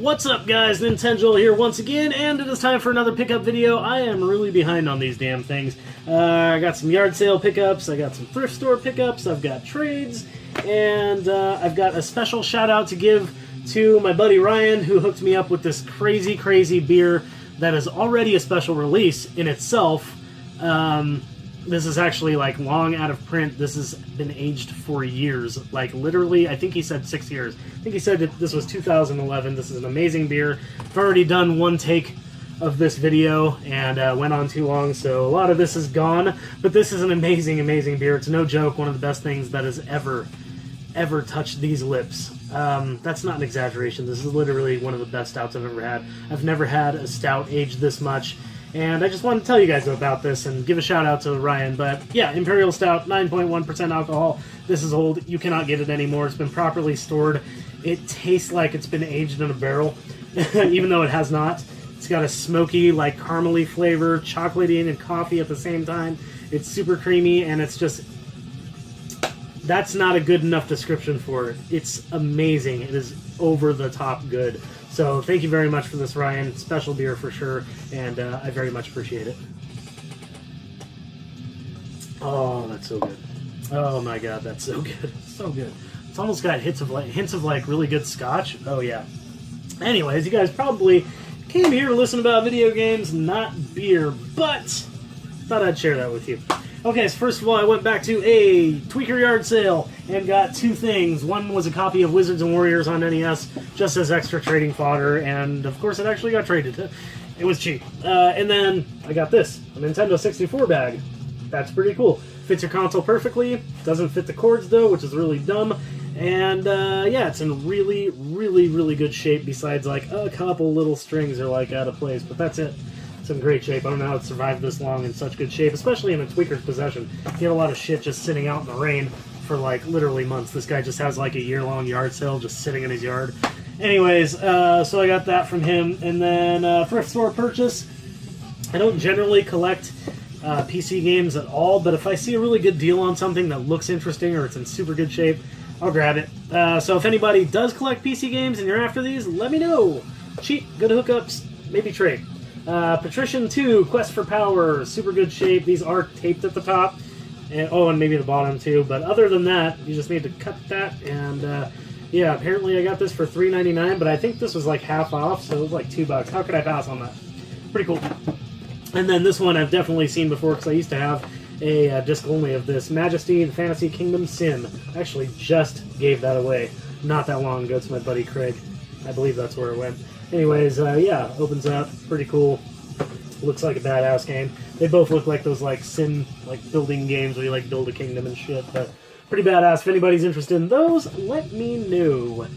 What's up, guys? Nintenjoel here once again, and it is time for another pickup video. I am really behind on these damn things. I got some yard sale pickups, I got some thrift store pickups, I've got trades, and I've got a special shout out to give to my buddy Ryan, who hooked me up with this crazy, crazy beer that is already a special release in itself. This is actually, like, long out of print. This has been aged for years. Like, literally, I think he said 6 years. I think he said that this was 2011. This is an amazing beer. I've already done one take of this video and went on too long, so a lot of this is gone. But this is an amazing, amazing beer. It's no joke one of the best things that has ever touched these lips. That's not an exaggeration. This is literally one of the best stouts I've ever had. I've never had a stout aged this much. And I just wanted to tell you guys about this and give a shout out to Ryan. But yeah, Imperial Stout, 9.1% alcohol. This is old. You cannot get it anymore. It's been properly stored. It tastes like it's been aged in a barrel, even though it has not. It's got a smoky, like, caramely flavor, chocolatey and coffee at the same time. It's super creamy, and it's just... That's not a good enough description for it. It's amazing. It is over the top good. So thank you very much for this, Ryan. Special beer for sure, and I very much appreciate it. Oh, that's so good. Oh my god, that's so good. So good. It's almost got hints of like really good scotch. Oh yeah. Anyways, you guys probably came here to listen about video games, not beer, but thought I'd share that with you. Okay, so first of all, I went back to a Tweaker yard sale and got two things. One was a copy of Wizards and Warriors on NES, just as extra trading fodder, and of course it actually got traded. It was cheap. And then I got this, a Nintendo 64 bag. That's pretty cool. Fits your console perfectly, doesn't fit the cords though, which is really dumb. And yeah, it's in really, really, really good shape, besides like a couple little strings are like out of place, but that's it. It's in great shape. I don't know how it survived this long in such good shape, especially in a tweaker's possession. He had a lot of shit just sitting out in the rain for like literally months. This guy just has like a year-long yard sale just sitting in his yard. Anyways, so I got that from him. And then thrift store purchase. I don't generally collect PC games at all, but if I see a really good deal on something that looks interesting or it's in super good shape, I'll grab it. So if anybody does collect PC games and you're after these, let me know. Cheap, good hookups, maybe trade. Patrician 2, Quest for Power, super good shape. These are taped at the top. And, oh, and maybe the bottom too. But other than that, you just need to cut that. And yeah, apparently I got this for $3.99, but I think this was like half off, so it was like $2. How could I pass on that? Pretty cool. And then this one I've definitely seen before because I used to have a disc only of this. Majesty, the Fantasy Kingdom Sim. I actually just gave that away not that long ago to my buddy Craig. I believe that's where it went. Anyways, yeah, opens up, pretty cool. Looks like a badass game. They both look like those like sim, like building games where you like build a kingdom and shit, but pretty badass. If anybody's interested in those, let me know.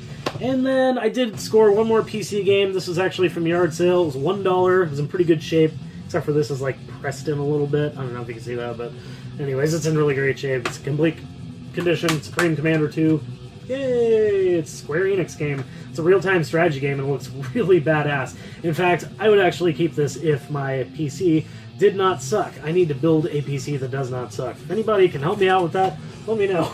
And then I did score one more PC game. This was actually from yard sale. It was $1. It was in pretty good shape, except for this is like pressed in a little bit. I don't know if you can see that, but anyways, it's in really great shape. It's complete condition. Supreme Commander 2. Yay! It's a Square Enix game. It's a real-time strategy game and it looks really badass. In fact, I would actually keep this if my PC did not suck. I need to build a PC that does not suck. If anybody can help me out with that, let me know.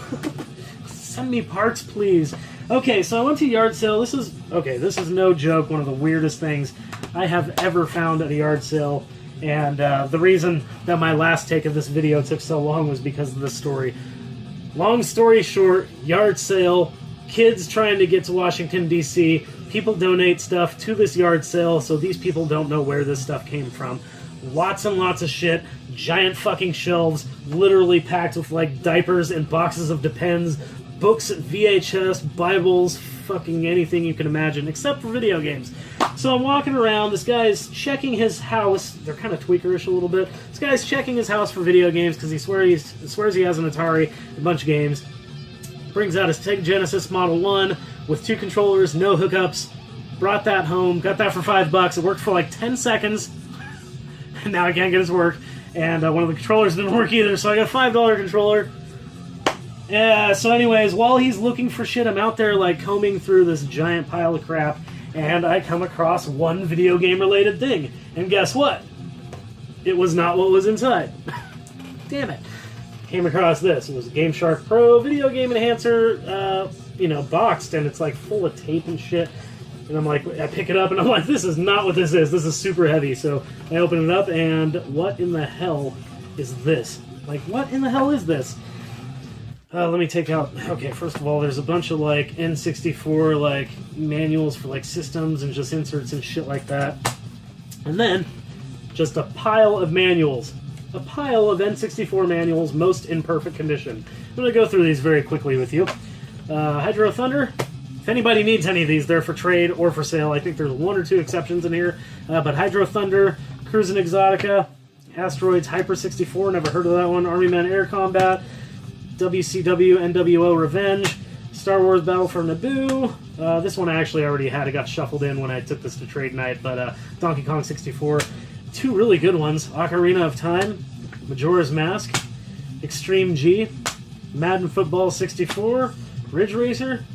Send me parts, please. Okay, so I went to yard sale. This is no joke, one of the weirdest things I have ever found at a yard sale. And the reason that my last take of this video took so long was because of this story. Long story short, yard sale, kids trying to get to Washington, D.C., people donate stuff to this yard sale, so these people don't know where this stuff came from. Lots and lots of shit, giant fucking shelves, literally packed with, like, diapers and boxes of Depends, books, VHS, Bibles, fucking anything you can imagine, except for video games. So I'm walking around, this guy's checking his house, they're kind of tweakerish a little bit, this guy's checking his house for video games because he swears he has an Atari, a bunch of games, brings out his Sega Genesis Model 1 with 2 controllers, no hookups, brought that home, got that for $5, it worked for like 10 seconds, and now I can't get it to work, and one of the controllers didn't work either, so I got a $5 controller. Yeah, so anyways, while he's looking for shit, I'm out there like combing through this giant pile of crap, and I come across one video game related thing. And guess what? It was not what was inside. Damn it. Came across this. It was a Game Shark Pro video game enhancer, boxed, and it's like full of tape and shit. And I'm like, I pick it up, and I'm like, this is not what this is. This is super heavy. So I open it up, and what in the hell is this? Like, what in the hell is this? Let me take out... Okay, first of all, there's a bunch of, like, N64, like, manuals for, like, systems and just inserts and shit like that. And then, just a pile of manuals. A pile of N64 manuals, most in perfect condition. I'm going to go through these very quickly with you. Hydro Thunder. If anybody needs any of these, they're for trade or for sale. I think there's 1 or 2 exceptions in here. But Hydro Thunder, Cruisin' Exotica, Asteroids Hyper 64, never heard of that one. Army Men Air Combat, WCW NWO Revenge, Star Wars Battle for Naboo. This one I actually already had. It got shuffled in when I took this to trade night. But Donkey Kong 64. 2 really good ones. Ocarina of Time, Majora's Mask, Extreme G, Madden Football 64, Ridge Racer,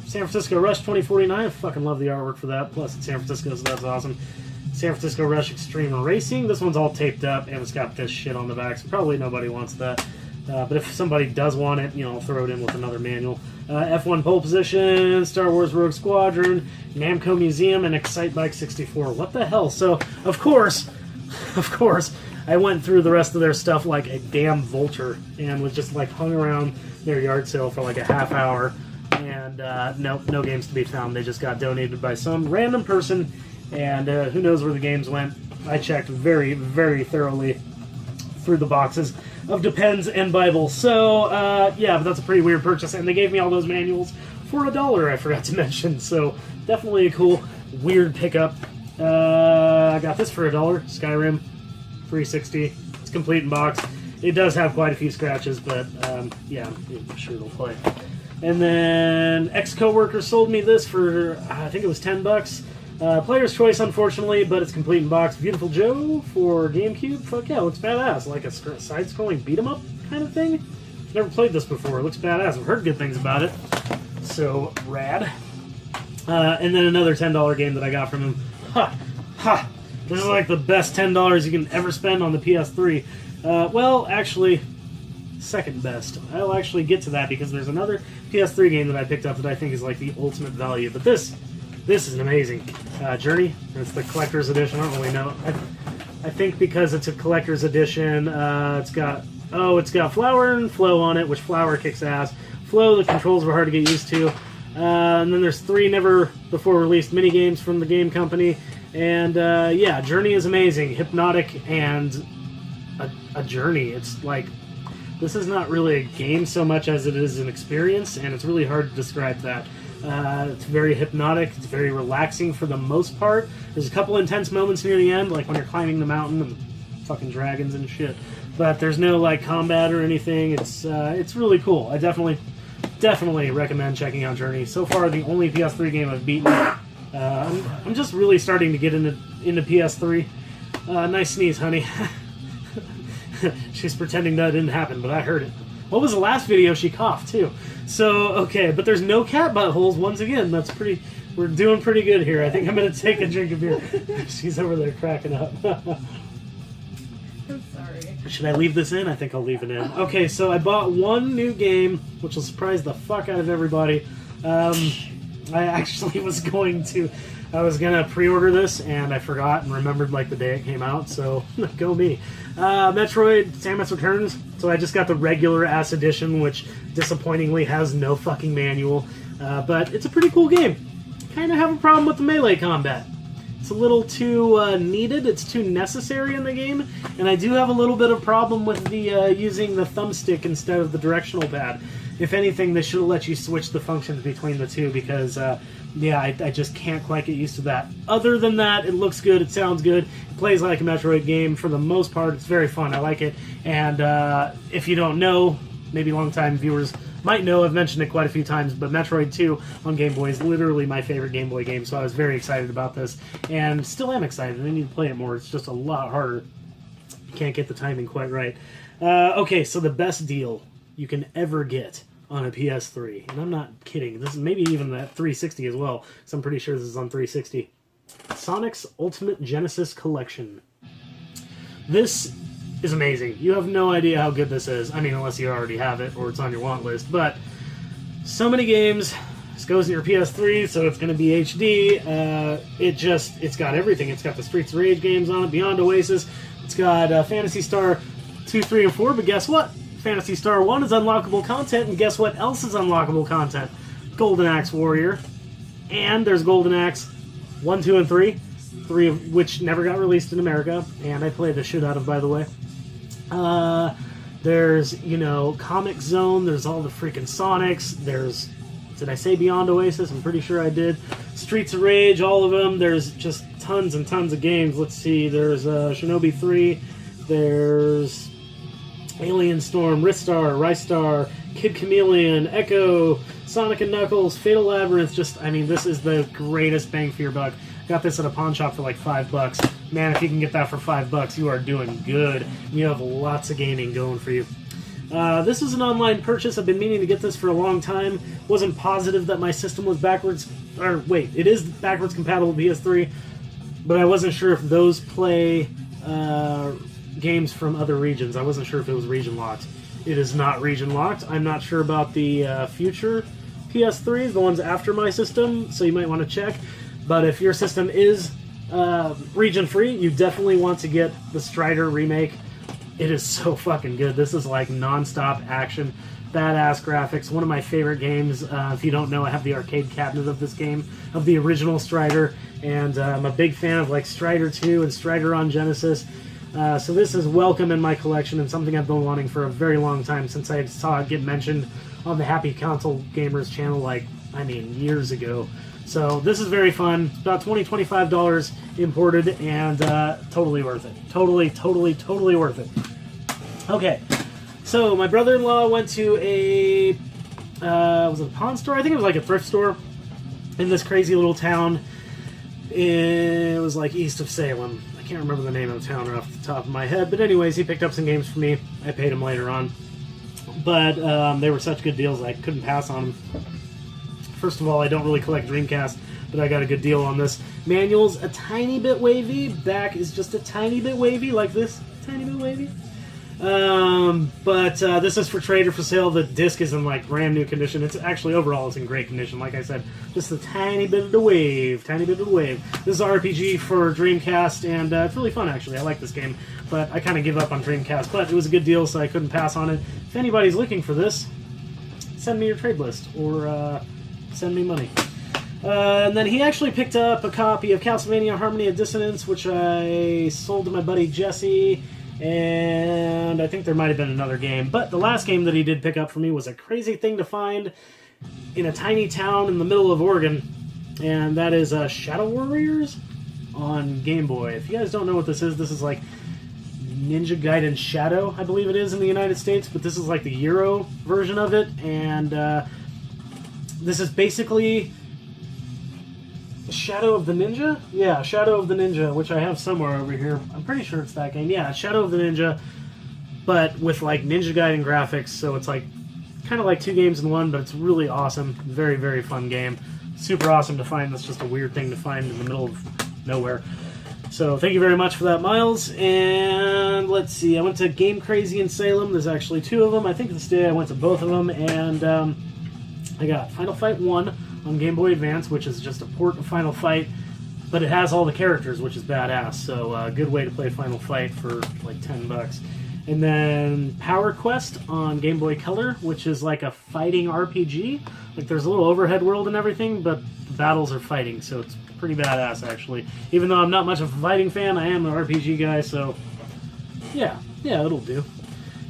San Francisco Rush 2049. I fucking love the artwork for that. Plus, it's San Francisco, so that's awesome. San Francisco Rush Extreme Racing. This one's all taped up, and it's got this shit on the back, so probably nobody wants that. But if somebody does want it, you know, I'll throw it in with another manual. F1 Pole Position, Star Wars Rogue Squadron, Namco Museum, and Excite Bike 64. What the hell? So, of course, I went through the rest of their stuff like a damn vulture, and was just, like, hung around their yard sale for, like, a half hour. And no games to be found. They just got donated by some random person, and who knows where the games went. I checked very, very thoroughly through the boxes of Depends and Bible. So, yeah, but that's a pretty weird purchase, and they gave me all those manuals for $1, I forgot to mention. So, definitely a cool, weird pickup. I got this for $1, Skyrim 360. It's complete in box. It does have quite a few scratches, but, yeah, I'm sure it'll play. And then ex-coworker sold me this for, I think it was $10. Player's choice, unfortunately, but it's complete in box. Beautiful Joe for GameCube. Fuck yeah, looks badass. Like a side-scrolling beat-em-up kind of thing. Never played this before. It looks badass. I've heard good things about it. So, rad. And then another $10 game that I got from him. Ha! This is like the best $10 you can ever spend on the PS3. Well, actually... second best. I'll actually get to that because there's another PS3 game that I picked up that I think is like the ultimate value. But this is an amazing Journey. It's the collector's edition. I don't really know. I think because it's a collector's edition, it's got Flower and Flow on it, which Flower kicks ass. Flow, the controls were hard to get used to. And then there's 3 never before released mini games from the game company. And yeah, Journey is amazing. Hypnotic and a journey. It's like, this is not really a game so much as it is an experience, and it's really hard to describe that. It's very hypnotic, it's very relaxing for the most part. There's a couple intense moments near the end, like when you're climbing the mountain and fucking dragons and shit. But there's no like combat or anything. It's really cool. I definitely recommend checking out Journey. So far, the only PS3 game I've beaten. I'm just really starting to get into PS3. Nice sneeze, honey. She's pretending that didn't happen, but I heard it. What was the last video? She coughed, too. So, okay, but there's no cat buttholes once again. That's pretty... We're doing pretty good here. I think I'm going to take a drink of beer. She's over there cracking up. I'm sorry. Should I leave this in? I think I'll leave it in. Okay, so I bought one new game, which will surprise the fuck out of everybody. I actually was going to... I was going to pre-order this, and I forgot and remembered like the day it came out, so go me. Metroid Samus Returns. So I just got the regular ass edition, which disappointingly has no fucking manual. But it's a pretty cool game. Kind of have a problem with the melee combat. It's a little too needed, it's too necessary in the game, and I do have a little bit of problem with the using the thumbstick instead of the directional pad. If anything, they should have let you switch the functions between the two because, yeah, I just can't quite get used to that. Other than that, it looks good, it sounds good, it plays like a Metroid game for the most part. It's very fun, I like it. And if you don't know, maybe long-time viewers might know, I've mentioned it quite a few times, but Metroid 2 on Game Boy is literally my favorite Game Boy game, so I was very excited about this. And still am excited. I need to play it more. It's just a lot harder. Can't get the timing quite right. Okay, so the best deal you can ever get on a PS3. And I'm not kidding. This is maybe even that 360 as well, because I'm pretty sure this is on 360. Sonic's Ultimate Genesis Collection. This is amazing. You have no idea how good this is. I mean, unless you already have it or it's on your want list. But so many games, This goes in your PS3, so it's going to be HD. It's got everything. It's got the Streets of Rage games on it, Beyond Oasis. It's got Phantasy Star 2, 3, and 4, but guess what? Phantasy Star 1 is unlockable content, and guess what else is unlockable content? Golden Axe Warrior. And there's Golden Axe 1, 2, and 3. 3 of which never got released in America, and I played the shit out of, by the way. There's, you know, Comic Zone. There's all the freaking Sonics. There's, did I say Beyond Oasis? I'm pretty sure I did. Streets of Rage, all of them. There's just tons and tons of games. Let's see. There's Shinobi 3. There's Alien Storm, Ristar, Rystar, Kid Chameleon, Echo, Sonic and Knuckles, Fatal Labyrinth. Just, I mean, this is the greatest bang for your buck. Got this at a pawn shop for like $5. Man, if you can get that for $5, you are doing good. You have lots of gaming going for you. This was an online purchase. I've been meaning to get this for a long time. Wasn't positive that my system was backwards... Or, wait, it is backwards compatible with PS3, but I wasn't sure if those play games from other regions. I wasn't sure if it was region locked. It is not region locked. I'm not sure about the future PS3s, the ones after my system, so you might want to check. But if your system is region free, you definitely want to get the Strider remake. It is so fucking good. This is like non-stop action, badass graphics. One of my favorite games. If you don't know, I have the arcade cabinet of this game, of the original Strider, and I'm a big fan of like Strider 2 and Strider on Genesis. So this is welcome in my collection and something I've been wanting for a very long time since I saw it get mentioned on the Happy Console Gamers channel, like, I mean, years ago. So this is very fun. It's about $20-$25 imported, and totally worth it. Totally worth it. Okay, so my brother-in-law went to a was it a pawn store? I think it was like a thrift store in this crazy little town. It was like east of Salem. I can't remember the name of the town right off the top of my head, but anyways, he picked up some games for me. I paid him later on, but they were such good deals I couldn't pass on them. First of all, I don't really collect Dreamcast, but I got a good deal on this. Manual's a tiny bit wavy. Back is just a tiny bit wavy, like this. Tiny bit wavy. But this is for trade or for sale. The disc is in like brand new condition. It's actually overall it's in great condition. Like I said, just a tiny bit of the wave. Tiny bit of the wave. This is an RPG for Dreamcast, and it's really fun actually. I like this game, but I kind of give up on Dreamcast. But it was a good deal, so I couldn't pass on it. If anybody's looking for this, send me your trade list or send me money. And then he actually picked up a copy of Castlevania Harmony of Dissonance, which I sold to my buddy Jesse, and I think there might have been another game. But the last game that he did pick up for me was a crazy thing to find in a tiny town in the middle of Oregon, and that is Shadow Warriors on Game Boy. If you guys don't know what this is like Ninja Gaiden Shadow, I believe it is in the United States, but this is like the Euro version of it, and this is basically Shadow of the Ninja? Yeah, Shadow of the Ninja, which I have somewhere over here. I'm pretty sure it's that game. Yeah, Shadow of the Ninja, but with like Ninja Gaiden graphics, so it's like kind of like two games in one, but it's really awesome. Very, very fun game. Super awesome to find. That's just a weird thing to find in the middle of nowhere. So thank you very much for that, Miles. And let's see, I went to Game Crazy in Salem. There's actually two of them. I think this day I went to both of them, and I got Final Fight 1 on Game Boy Advance, which is just a port of Final Fight, but it has all the characters, which is badass. So a good way to play Final Fight for like $10. And then Power Quest on Game Boy Color, which is like a fighting RPG. Like there's a little overhead world and everything, but the battles are fighting, so it's pretty badass actually. Even though I'm not much of a fighting fan, I am an RPG guy, so yeah, it'll do.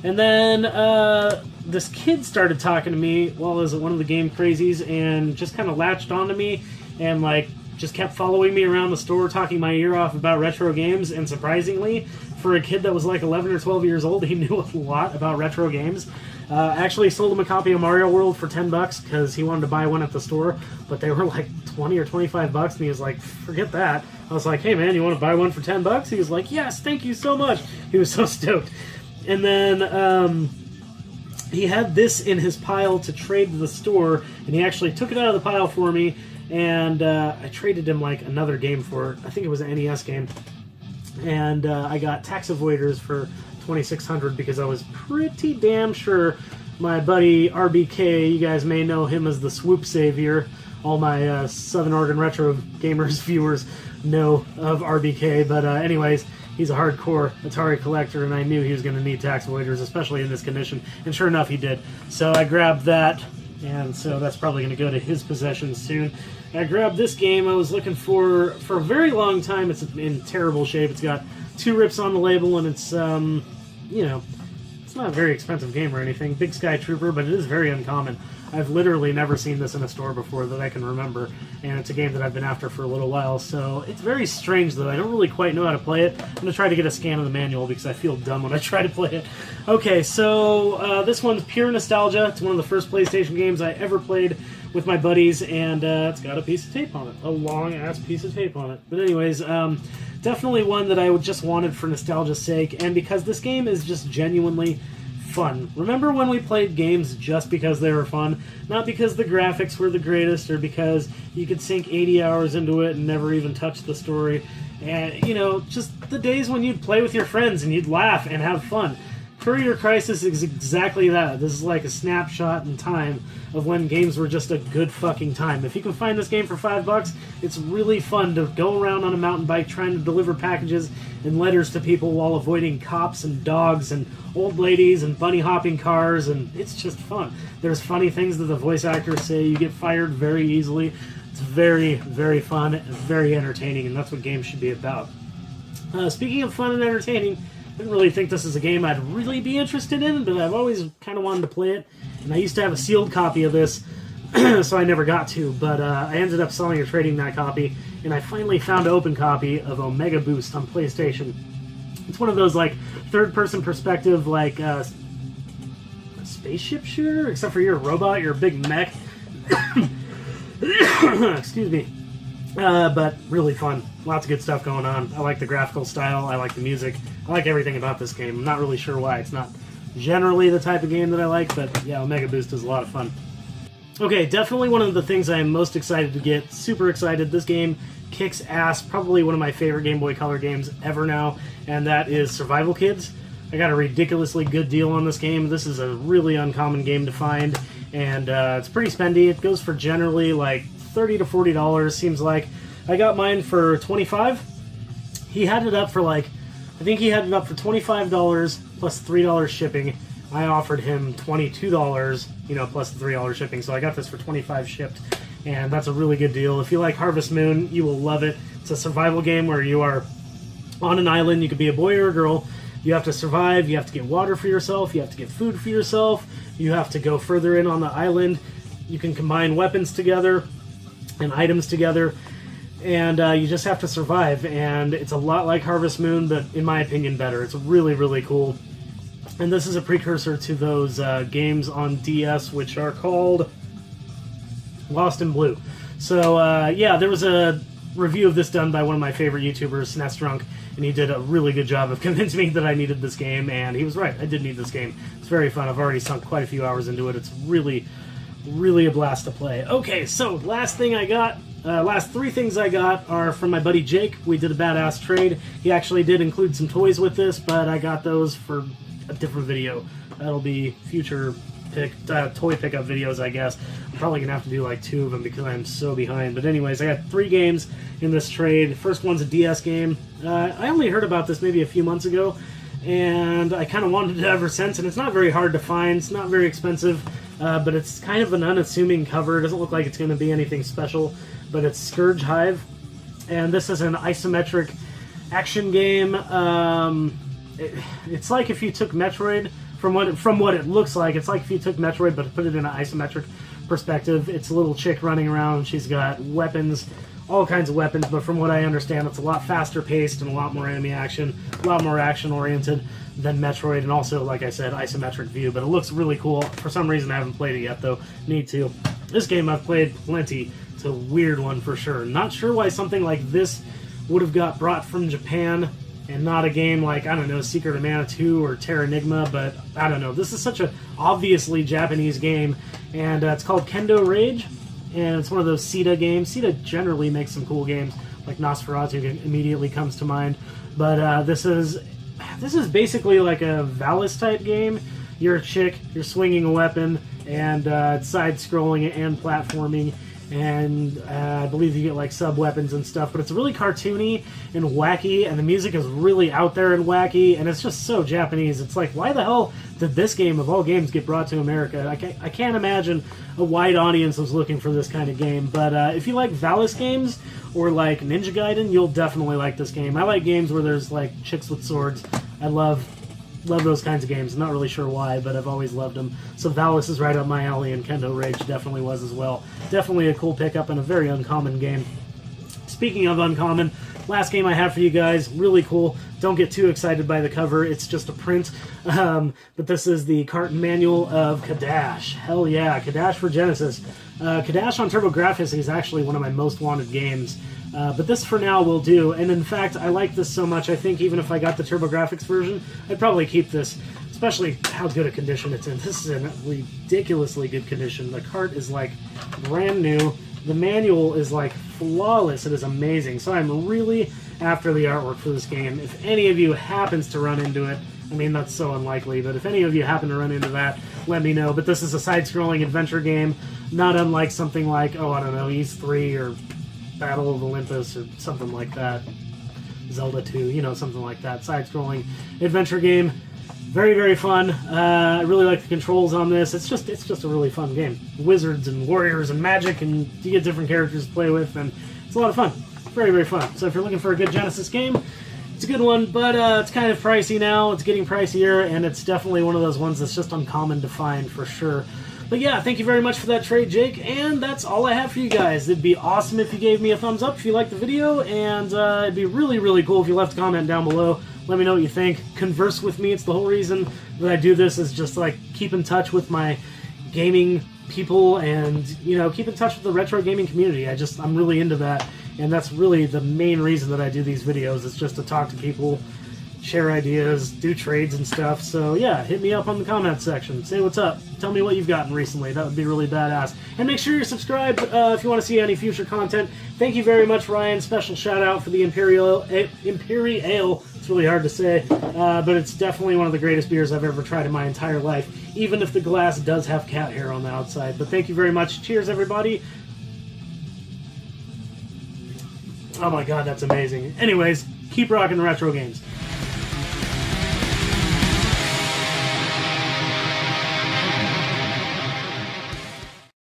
And then this kid started talking to me while I was at one of the Game Crazies and just kind of latched onto me and like just kept following me around the store, talking my ear off about retro games. And surprisingly, for a kid that was like 11 or 12 years old, he knew a lot about retro games. Actually sold him a copy of Mario World for $10 because he wanted to buy one at the store, but they were like 20 or $25, and he was like, forget that. I was like, hey man, you want to buy one for $10? He was like, yes, thank you so much. He was so stoked. And then he had this in his pile to trade to the store, and he actually took it out of the pile for me, and I traded him like another game for it. I think it was an NES game. And I got Tax Avoiders for $2,600 because I was pretty damn sure my buddy RBK. You guys may know him as the Swoop Savior. All my Southern Oregon Retro Gamers viewers know of RBK, but anyways, he's a hardcore Atari collector, and I knew he was going to need tax avoiders, especially in this condition, and sure enough, he did. So I grabbed that, and so that's probably going to go to his possession soon. I grabbed this game I was looking for a very long time. It's in terrible shape. It's got 2 rips on the label, and it's, you know, it's not a very expensive game or anything. Big Sky Trooper, but it is very uncommon. I've literally never seen this in a store before that I can remember, and it's a game that I've been after for a little while, so it's very strange, though. I don't really quite know how to play it. I'm going to try to get a scan of the manual because I feel dumb when I try to play it. Okay, so this one's pure nostalgia. It's one of the first PlayStation games I ever played with my buddies, and it's got a piece of tape on it. A long-ass piece of tape on it. But anyways, definitely one that I just wanted for nostalgia's sake, and because this game is just genuinely fun. Remember when we played games just because they were fun? Not because the graphics were the greatest or because you could sink 80 hours into it and never even touch the story. And, you know, just the days when you'd play with your friends and you'd laugh and have fun. Courier Crisis is exactly that. This is like a snapshot in time of when games were just a good fucking time. If you can find this game for $5, it's really fun to go around on a mountain bike trying to deliver packages and letters to people while avoiding cops and dogs and old ladies and bunny hopping cars, and it's just fun. There's funny things that the voice actors say. You get fired very easily. It's very, very fun and very entertaining, and that's what games should be about. Speaking of fun and entertaining, I didn't really think this is a game I'd really be interested in, but I've always kind of wanted to play it. And I used to have a sealed copy of this, so I never got to. But I ended up selling or trading that copy, and I finally found an open copy of Omega Boost on PlayStation. It's one of those, like, third-person perspective, like, a spaceship shooter? Except for you're a robot, you're a big mech. Excuse me. But really fun. Lots of good stuff going on. I like the graphical style. I like the music. I like everything about this game. I'm not really sure why. It's not generally the type of game that I like, but yeah, Omega Boost is a lot of fun. Okay, definitely one of the things I am most excited to get. Super excited. This game kicks ass. Probably one of my favorite Game Boy Color games ever now, and that is Survival Kids. I got a ridiculously good deal on this game. This is a really uncommon game to find, and it's pretty spendy. It goes for generally like $30 to $40, seems like. I got mine for $25. He had it up for like, I think he had it up for $25 plus $3 shipping. I offered him $22, you know, plus the $3 shipping, so I got this for $25 shipped, and that's a really good deal. If you like Harvest Moon, you will love it. It's a survival game where you are on an island. You could be a boy or a girl. You have to survive. You have to get water for yourself. You have to get food for yourself. You have to go further in on the island. You can combine weapons together and items together, and you just have to survive. And it's a lot like Harvest Moon, but in my opinion better. It's really, really cool. And this is a precursor to those games on DS, which are called Lost in Blue. So yeah, there was a review of this done by one of my favorite YouTubers, SNES Drunk, and he did a really good job of convincing me that I needed this game, and he was right. I did need this game. It's very fun. I've already sunk quite a few hours into it. It's really, really a blast to play. Okay, so last thing I got, last three things I got are from my buddy Jake. We did a badass trade. He actually did include some toys with this, but I got those for a different video. That'll be future toy pickup videos, I guess. I'm probably gonna have to do like 2 of them because I'm so behind. But anyways, I got 3 games in this trade. The first one's a DS game. I only heard about this maybe a few months ago, and I kind of wanted it ever since, and it's not very hard to find. It's not very expensive, but it's kind of an unassuming cover. It doesn't look like it's going to be anything special, but it's Scourge Hive, and this is an isometric action game. It's like if you took Metroid, from what it looks like, it's like if you took Metroid but put it in an isometric perspective. It's a little chick running around. She's got weapons, all kinds of weapons, but from what I understand, it's a lot faster paced and a lot more enemy action, a lot more action oriented than Metroid, and also, like I said, isometric view. But it looks really cool. For some reason, I haven't played it yet, though. Need to. This game I've played plenty. It's a weird one for sure. Not sure why something like this would have got brought from Japan and not a game like, I don't know, Secret of Mana 2 or Terranigma, but I don't know. This is such a obviously Japanese game, and it's called Kendo Rage, and it's one of those Sita games. Sita generally makes some cool games, like Nosferatu immediately comes to mind, but this is basically like a Valis type game. you're a chick, you're swinging a weapon, and it's side-scrolling and platforming, and I believe you get like sub-weapons and stuff, but it's really cartoony and wacky, and the music is really out there and wacky, and it's just so Japanese. It's like, why the hell did this game, of all games, get brought to America? I can't imagine a wide audience was looking for this kind of game, but if you like Valis games, or like Ninja Gaiden, you'll definitely like this game. I like games where there's like chicks with swords. I love those kinds of games. I'm not really sure why, but I've always loved them. So Valis is right up my alley, and Kendo Rage definitely was as well. Definitely a cool pickup and a very uncommon game. Speaking of uncommon, last game I have for you guys, really cool. Don't get too excited by the cover, it's just a print. But this is the carton manual of Kadash. Hell yeah, Kadash for Genesis. Kadash on TurboGrafx is actually one of my most wanted games. But this for now will do, and in fact, I like this so much, I think even if I got the TurboGrafx version, I'd probably keep this, especially how good a condition it's in. This is in ridiculously good condition. The cart is like brand new. The manual is like flawless. It is amazing. So I'm really after the artwork for this game. If any of you happens to run into it, I mean, that's so unlikely, but if any of you happen to run into that, let me know. But this is a side-scrolling adventure game, not unlike something like, oh, I don't know, Ys 3 or Battle of Olympus or something like that. Zelda 2, you know, something like that. Side-scrolling adventure game. Very, very fun. I really like the controls on this. It's just a really fun game. Wizards and warriors and magic, and you get different characters to play with, and it's a lot of fun. Very, very fun. So if you're looking for a good Genesis game, it's a good one, but it's kind of pricey now. It's getting pricier, and it's definitely one of those ones that's just uncommon to find for sure. But yeah, thank you very much for that trade, Jake, and that's all I have for you guys. It'd be awesome if you gave me a thumbs up if you liked the video, and it'd be really, really cool if you left a comment down below. Let me know what you think. Converse with me. It's the whole reason that I do this, is just like keep in touch with my gaming people and, you know, keep in touch with the retro gaming community. I'm really into that, and that's really the main reason that I do these videos, is just to talk to people, share ideas, do trades and stuff. So yeah, hit me up on the comment section. Say what's up. Tell me what you've gotten recently. That would be really badass. And make sure you're subscribed if you want to see any future content. Thank you very much, Ryan. Special shout out for the Imperial Ale. It's really hard to say, but it's definitely one of the greatest beers I've ever tried in my entire life, even if the glass does have cat hair on the outside. But thank you very much. Cheers, everybody. Oh my god, that's amazing. Anyways, keep rocking the retro games.